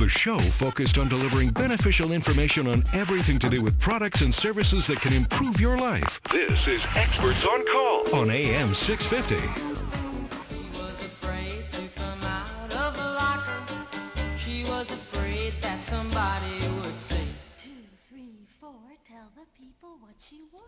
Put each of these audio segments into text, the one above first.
The show focused on delivering beneficial information on everything to do with products and services that can improve your life. This is Experts on Call on AM 650. She was afraid to come out of the locker. She was afraid that somebody would say, 2, 3, 4, tell the people what she wore.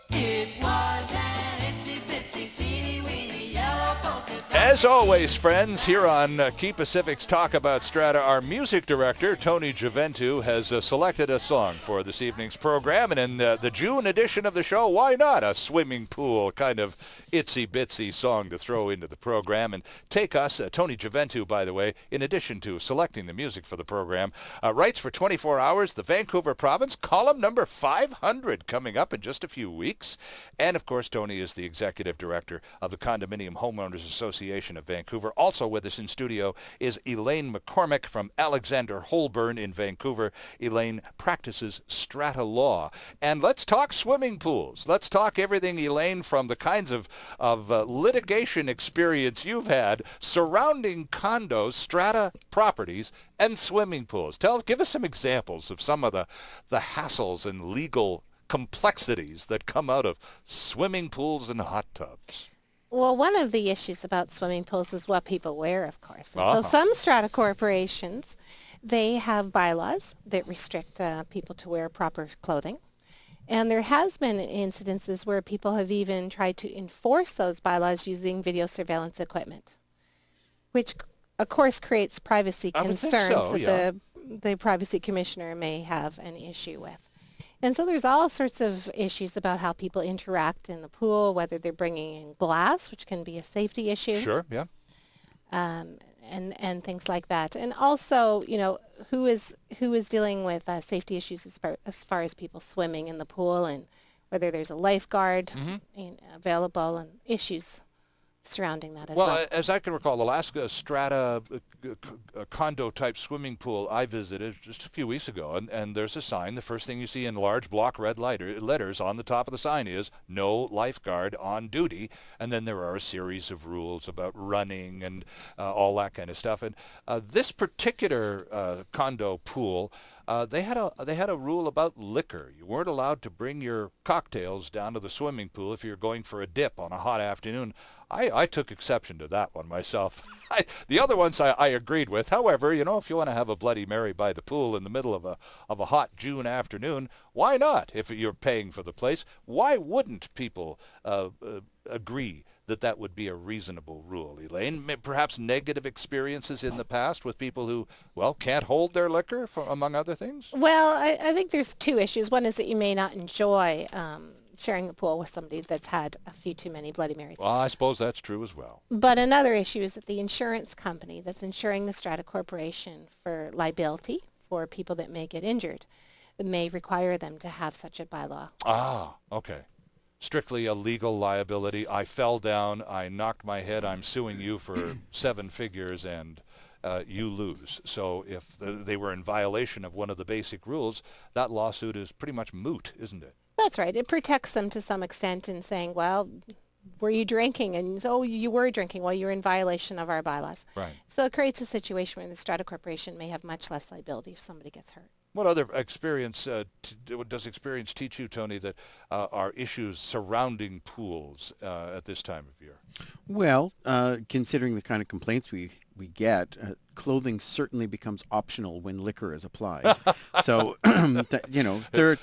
it was an itsy bitsy teeny weeny yellow polka dot. As always, friends, here on Quay Pacific's Talk About Strata, our music director, Tony Gioventu, has selected a song for this evening's program. And in the June edition of the show, why not a swimming pool kind of itsy-bitsy song to throw into the program and take us, Tony Gioventu, by the way, in addition to selecting the music for the program, writes for 24 Hours, the Vancouver Province, column number 500 coming up in just a few weeks. And, of course, Tony is the executive director of the Condominium Homeowners Association of Vancouver. Also with us in studio is Elaine McCormack from Alexander Holburn in Vancouver. Elaine practices strata law. And let's talk swimming pools. Let's talk everything, Elaine, from the kinds of litigation experience you've had surrounding condos, strata properties, and swimming pools. Give us some examples of some of the hassles and legal complexities that come out of swimming pools and hot tubs. Well, one of the issues about swimming pools is what people wear, of course. And so some strata corporations, they have bylaws that restrict people to wear proper clothing. And there has been incidences where people have even tried to enforce those bylaws using video surveillance equipment, which, of course, creates privacy concerns that the privacy commissioner may have an issue with. And so there's all sorts of issues about how people interact in the pool, whether they're bringing in glass, which can be a safety issue. Sure, yeah. And things like that. And also, who is dealing with safety issues as far as people swimming in the pool, and whether there's a lifeguard available, and issues surrounding that as well. Well, as I can recall, the last strata condo-type swimming pool I visited just a few weeks ago, and there's a sign. The first thing you see in large block red letters on the top of the sign is, no lifeguard on duty. And then there are a series of rules about running and all that kind of stuff. And this particular condo pool, they had a rule about liquor. You weren't allowed to bring your cocktails down to the swimming pool if you're going for a dip on a hot afternoon. I took exception to that one myself. The other ones I agreed with. However, if you want to have a Bloody Mary by the pool in the middle of a hot June afternoon, why not? If you're paying for the place, why wouldn't people agree that would be a reasonable rule, Elaine? Perhaps negative experiences in the past with people who, can't hold their liquor, among other things? Well, I think there's two issues. One is that you may not enjoy sharing the pool with somebody that's had a few too many Bloody Marys. Well, I suppose that's true as well. But another issue is that the insurance company that's insuring the strata corporation for liability for people that may get injured may require them to have such a bylaw. Ah, okay. Strictly a legal liability. I fell down, I knocked my head, I'm suing you for 7 figures, and you lose. So if they were in violation of one of the basic rules, that lawsuit is pretty much moot, isn't it? That's right. It protects them to some extent in saying, well, were you drinking? And so you were drinking. Well, you're in violation of our bylaws. Right. So it creates a situation where the strata corporation may have much less liability if somebody gets hurt. What other experience does experience teach you, Tony, that are issues surrounding pools at this time of year? Well, considering the kind of complaints we get, clothing certainly becomes optional when liquor is applied. So, there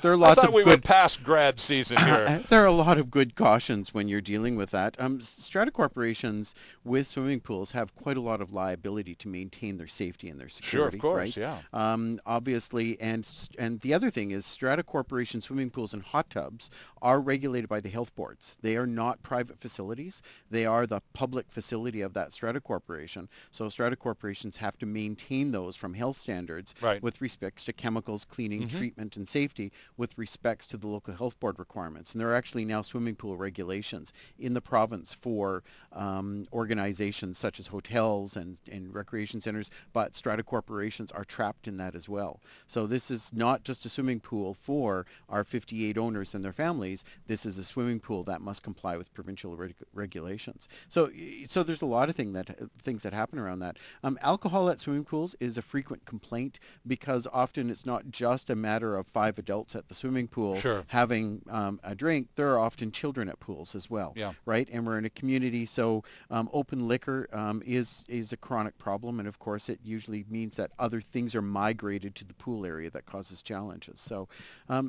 are lots of I thought we were past grad season here. There are a lot of good cautions when you're dealing with that. Strata corporations with swimming pools have quite a lot of liability to maintain their safety and their security. Sure, of course, right? yeah. Obviously, and the other thing is strata corporation swimming pools and hot tubs are regulated by the health boards. They are not private facilities. They are the public facility of that strata corporation. So strata corporations have to maintain those from health standards with respects to chemicals, cleaning, treatment, and safety with respects to the local health board requirements. And there are actually now swimming pool regulations in the province for organizations such as hotels and recreation centers, but strata corporations are trapped in that as well. So this is not just a swimming pool for our 58 owners and their families. This is a swimming pool that must comply with provincial regulations. So there's a lot of things that happen around around that. Alcohol at swimming pools is a frequent complaint because often it's not just a matter of 5 adults at the swimming pool having a drink. There are often children at pools as well, right? And we're in a community, so open liquor is a chronic problem, and of course it usually means that other things are migrated to the pool area that causes challenges. So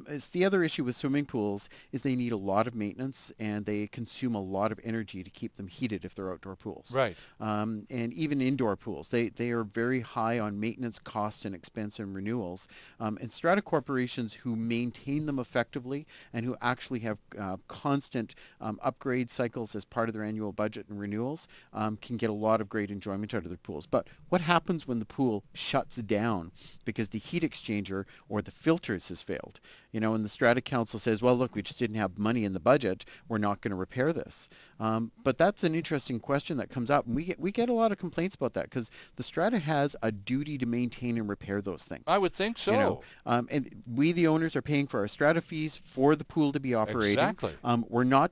it's the other issue with swimming pools is they need a lot of maintenance, and they consume a lot of energy to keep them heated if they're outdoor pools. Right. And even indoor pools, they are very high on maintenance costs and expense and renewals. And strata corporations who maintain them effectively and who actually have constant upgrade cycles as part of their annual budget and renewals can get a lot of great enjoyment out of their pools. But what happens when the pool shuts down because the heat exchanger or the filters has failed? You know, and the Strata Council says, well, look, we just didn't have money in the budget. We're not going to repair this. But that's an interesting question that comes up. And we get a lot of complaints about that because the Strata has a duty to maintain and repair those things. I would think so. You know, and we, the owners, are paying for our Strata fees for the pool to be operating. Exactly. We're not,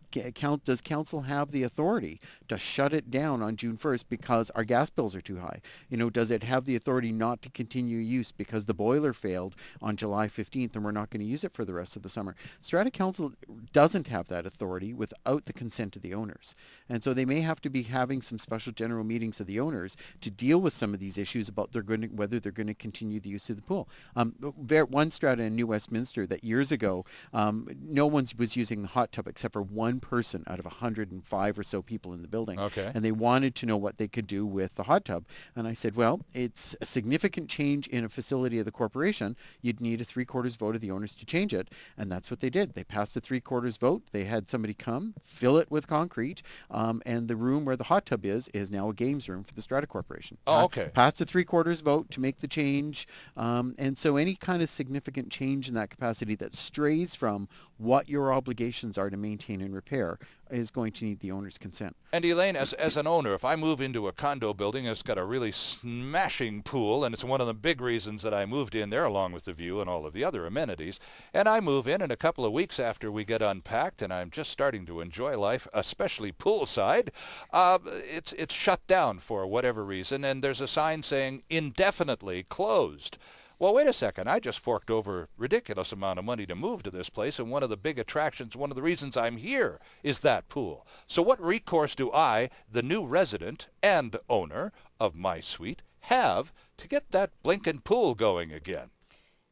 does council have the authority to shut it down on June 1st because our gas bills are too high? You know, does it have the authority not to continue use because the boiler failed on July 15th and we're not going to use it for the rest of the summer? Strata Council doesn't have that authority without the consent of the owners. And so they may have to be having some special general meetings of the owners to deal with some of these issues about whether they're going to continue the use of the pool. One Strata in New Westminster that years ago, no one was using the hot tub except for one person out of 105 or so people in the building. Okay. And they wanted to know what they could do with the hot tub. And I said, well, it's a significant change in a facility of the corporation. You'd need a 3/4 vote of the owners to change it. And that's what they did. They passed a 3/4 vote. They had somebody come, fill it with concrete, and the room where the hot tub is now a games room for the Strata Corporation. Oh, okay. Passed a 3/4 vote to make the change. And so any kind of significant change in that capacity that strays from what your obligations are to maintain and repair is going to need the owner's consent. And Elaine, as an owner, if I move into a condo building and it's got a really smashing pool, and it's one of the big reasons that I moved in there along with the view and all of the other amenities, and I move in, and a couple of weeks after we get unpacked and I'm just starting to enjoy life, especially poolside, it's shut down for whatever reason, and there's a sign saying indefinitely closed. Well, wait a second. I just forked over a ridiculous amount of money to move to this place, and one of the big attractions, one of the reasons I'm here, is that pool. So what recourse do I, the new resident and owner of my suite, have to get that blinking pool going again?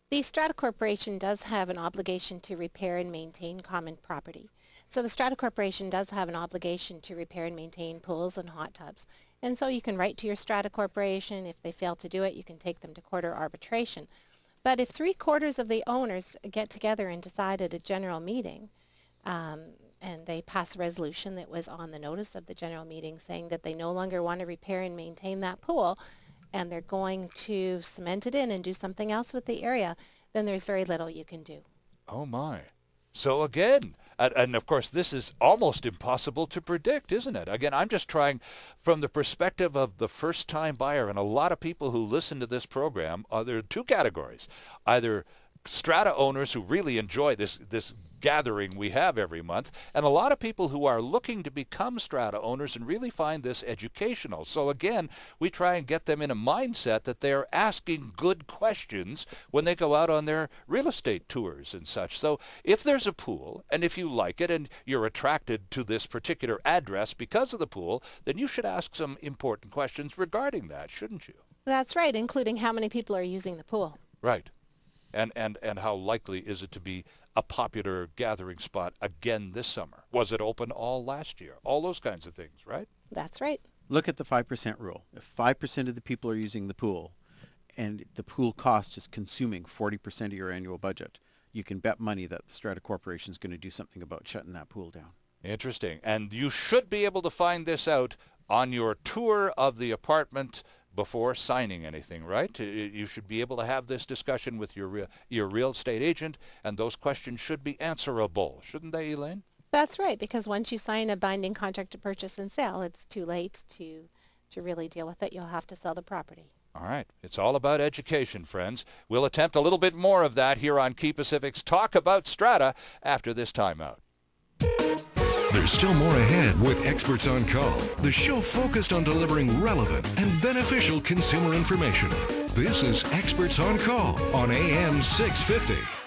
The Strata Corporation does have an obligation to repair and maintain common property. So the Strata Corporation does have an obligation to repair and maintain pools and hot tubs. And so you can write to your Strata Corporation. If they fail to do it, you can take them to court or arbitration. But if 3/4 of the owners get together and decide at a general meeting, and they pass a resolution that was on the notice of the general meeting saying that they no longer want to repair and maintain that pool, and they're going to cement it in and do something else with the area, then there's very little you can do. Oh my. So again, and of course this is almost impossible to predict, isn't it? Again, I'm just trying from the perspective of the first-time buyer, and a lot of people who listen to this program, there are two categories. Either Strata owners who really enjoy this gathering we have every month, and a lot of people who are looking to become Strata owners and really find this educational. So again, we try and get them in a mindset that they're asking good questions when they go out on their real estate tours and such. So if there's a pool, and if you like it, and you're attracted to this particular address because of the pool, then you should ask some important questions regarding that, shouldn't you? That's right, including how many people are using the pool. Right. And how likely is it to be a popular gathering spot again this summer? Was it open all last year? All those kinds of things, right? That's right. Look at the 5% rule. If 5% of the people are using the pool and the pool cost is consuming 40% of your annual budget, you can bet money that the Strata Corporation is going to do something about shutting that pool down. Interesting. And you should be able to find this out on your tour of the apartment before signing anything, right? You should be able to have this discussion with your real estate agent, and those questions should be answerable, shouldn't they, Elaine? That's right, because once you sign a binding contract to purchase and sell, it's too late to really deal with it. You'll have to sell the property. All right. It's all about education, friends. We'll attempt a little bit more of that here on Quay Pacific's Talk About Strata after this timeout. There's still more ahead with Experts on Call, the show focused on delivering relevant and beneficial consumer information. This is Experts on Call on AM 650.